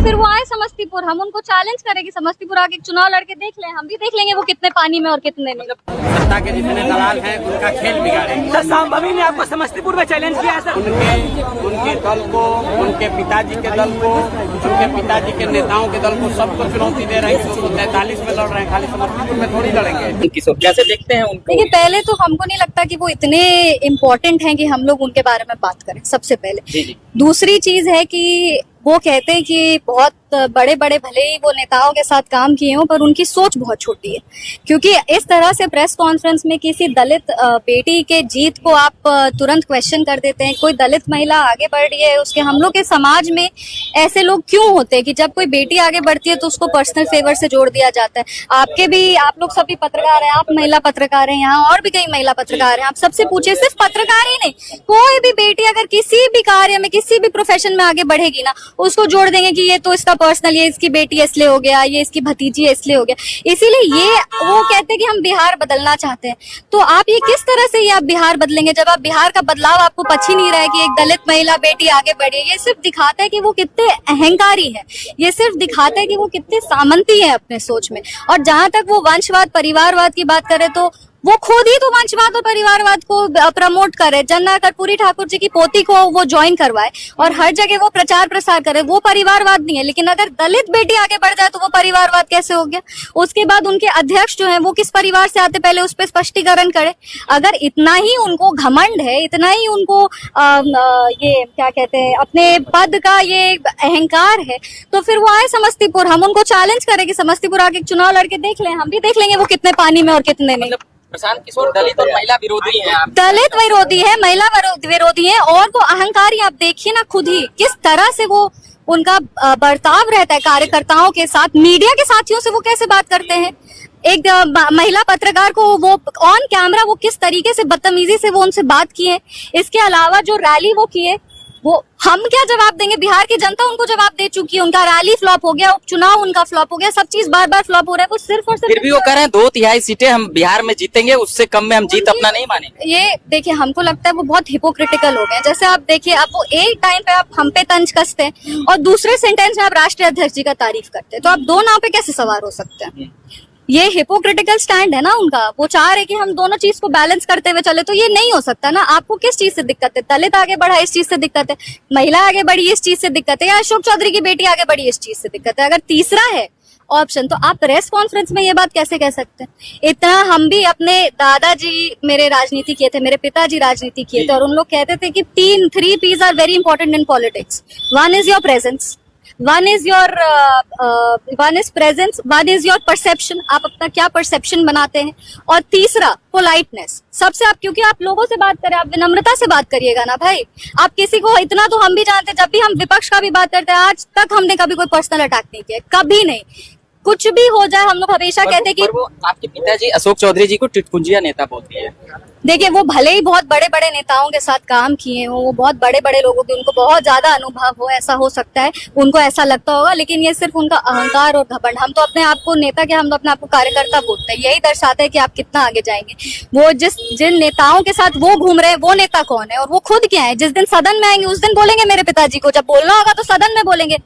फिर वो आए समस्तीपुर, हम उनको चैलेंज करें कि समस्तीपुर आके चुनाव लड़के देख लें, हम भी देख लेंगे वो कितने पानी में और कितने नहीं। सत्ता के जितने दलाल हैं उनका खेल बिगाड़ेंगे। सर संभवी ने आपको समस्तीपुर में चैलेंज किया है सर। उनके दल को, उनके पिताजी के दल को, उनके पिताजी के नेताओं के दल को सबको चुनौती दे रहे हैं। 243 में लड़ रहे हैं, खाली समस्तीपुर में थोड़ी लड़ेंगे। कैसे देखते हैं उनको? देखिए, पहले तो हमको नहीं लगता कि वो इतने इम्पोर्टेंट हैं कि हम लोग उनके बारे में बात करें, सबसे पहले। दूसरी चीज है कि वो कहते हैं कि बहुत बड़े बड़े भले ही वो नेताओं के साथ काम किए हों, पर उनकी सोच बहुत छोटी है। क्योंकि इस तरह से प्रेस कॉन्फ्रेंस में किसी दलित बेटी के जीत को आप तुरंत क्वेश्चन कर देते हैं। कोई दलित महिला आगे बढ़ रही है, उसके हम लोग के समाज में ऐसे लोग क्यों होते हैं कि जब कोई बेटी आगे बढ़ती है तो उसको पर्सनल फेवर से जोड़ दिया जाता है। आपके भी, आप लोग सभी पत्रकार हैं, आप महिला पत्रकार हैं, यहाँ और भी कई महिला पत्रकार हैं, आप सबसे पूछे, सिर्फ पत्रकार ही नहीं, कोई भी बेटी अगर किसी भी कार्य में, किसी भी प्रोफेशन में आगे बढ़ेगी ना, उसको जोड़ देंगे कि ये तो इसका पर्सनल, ये इसकी बेटी इसलिए हो गया, ये इसकी भतीजी इसलिए हो गया। इसीलिए ये वो कहते हैं कि हम बिहार बदलना चाहते हैं। तो आप ये किस तरह से ये आप बिहार बदलेंगे जब आप बिहार का बदलाव आपको पच ही नहीं रहा है कि एक दलित महिला बेटी आगे बढ़ी है। ये सिर्फ दिखाता है कि वो कितने अहंकारी है, ये सिर्फ दिखाता है कि वो कितने सामंती है अपने सोच में। और जहां तक वो वंशवाद, परिवारवाद की बात करें तो वो खुद ही तो वंशवाद और परिवारवाद को प्रमोट करे। जन्ना कर्पूरी ठाकुर जी की पोती को वो ज्वाइन करवाए और हर जगह वो प्रचार प्रसार करे, वो परिवारवाद नहीं है। लेकिन अगर दलित बेटी आगे बढ़ जाए तो वो परिवारवाद कैसे हो गया? उसके बाद उनके अध्यक्ष जो है वो किस परिवार से आते, पहले उस पर स्पष्टीकरण करे। अगर इतना ही उनको घमंड है, इतना ही उनको ये क्या कहते हैं, अपने पद का ये अहंकार है, तो फिर वो आए समस्तीपुर, हम उनको चैलेंज करें कि समस्तीपुर आके चुनाव लड़के देख लें, हम भी देख लेंगे वो कितने पानी में और कितने नहीं। प्रशांत किशोर दलित और महिला विरोधी हैं। आप दलित विरोधी है, महिला विरोधी है, और वो अहंकारी आप देखिए ना खुद ही किस तरह से वो उनका बर्ताव रहता है कार्यकर्ताओं के साथ, मीडिया के साथियों से वो कैसे बात करते हैं। एक महिला पत्रकार को वो ऑन कैमरा वो किस तरीके से बदतमीजी से वो उनसे बात किए। इसके अलावा जो रैली वो किए, वो हम क्या जवाब देंगे? बिहार की जनता उनको जवाब दे चुकी है। उनका रैली फ्लॉप हो गया, उपचुनाव उनका फ्लॉप हो गया, सब चीज बार बार फ्लॉप हो रहा है। वो सिर्फ और सिर्फ फिर भी वो कह रहे हैं 2/3 सीटें हम बिहार में जीतेंगे, उससे कम में हम जीत अपना नहीं मानेंगे। ये देखिए, हमको लगता है वो बहुत हिपोक्रिटिकल हो गए। जैसे आप देखिए, आप वो एक टाइम पे आप हम पे तंज कसते हैं और दूसरे सेंटेंस में आप राष्ट्रीय अध्यक्ष जी का तारीफ करते हैं, तो आप दो नाव पे कैसे सवार हो सकते हैं? ये हिपोक्रिटिकल स्टैंड है ना उनका। वो चाह रहे कि हम दोनों चीज को बैलेंस करते हुए चले, तो ये नहीं हो सकता ना। आपको किस चीज से दिक्कत है? दलित आगे बढ़ा इस चीज से दिक्कत है, महिला आगे बढ़ी इस चीज से दिक्कत है, या अशोक चौधरी की बेटी आगे बढ़ी इस चीज से दिक्कत है? अगर तीसरा है ऑप्शन, तो आप प्रेस कॉन्फ्रेंस में ये बात कैसे कह सकते हैं? इतना हम भी, अपने दादाजी मेरे राजनीति किए थे, मेरे पिताजी राजनीति किए थे, और उन लोग कहते थे कि 3 P's are very important in politics. One is your presence, one is presence, one is your perception, आप अपना क्या परसेप्शन बनाते हैं, और तीसरा पोलाइटनेस। सबसे आप, क्योंकि आप लोगों से बात करें, आप विनम्रता से बात करिएगा ना भाई। आप किसी को, इतना तो हम भी जानते हैं, जब भी हम विपक्ष का भी बात करते हैं, आज तक हमने कभी कोई पर्सनल अटैक नहीं किया, कभी नहीं। कुछ भी हो जाए, हम लोग हमेशा कहते हैं कि वो आपके पिताजी अशोक चौधरी जी को टिटपुंजिया नेता बोलती है। देखिए, वो भले ही बहुत बड़े बड़े नेताओं के साथ काम किए हो, वो बहुत बड़े बड़े लोगों के, उनको बहुत ज्यादा अनुभव हो, ऐसा हो सकता है, उनको ऐसा लगता होगा, लेकिन ये सिर्फ उनका अहंकार और घमंड। हम तो अपने आप को नेता के, हम तो अपने आप को कार्यकर्ता बोलते हैं। यही दर्शाता है कि आप कितना आगे जाएंगे। वो जिन नेताओं के साथ वो घूम रहे हैं, वो नेता कौन है और वो खुद क्या है? जिस दिन सदन में आएंगे उस दिन बोलेंगे मेरे पिताजी को, जब बोलना होगा तो सदन में बोलेंगे।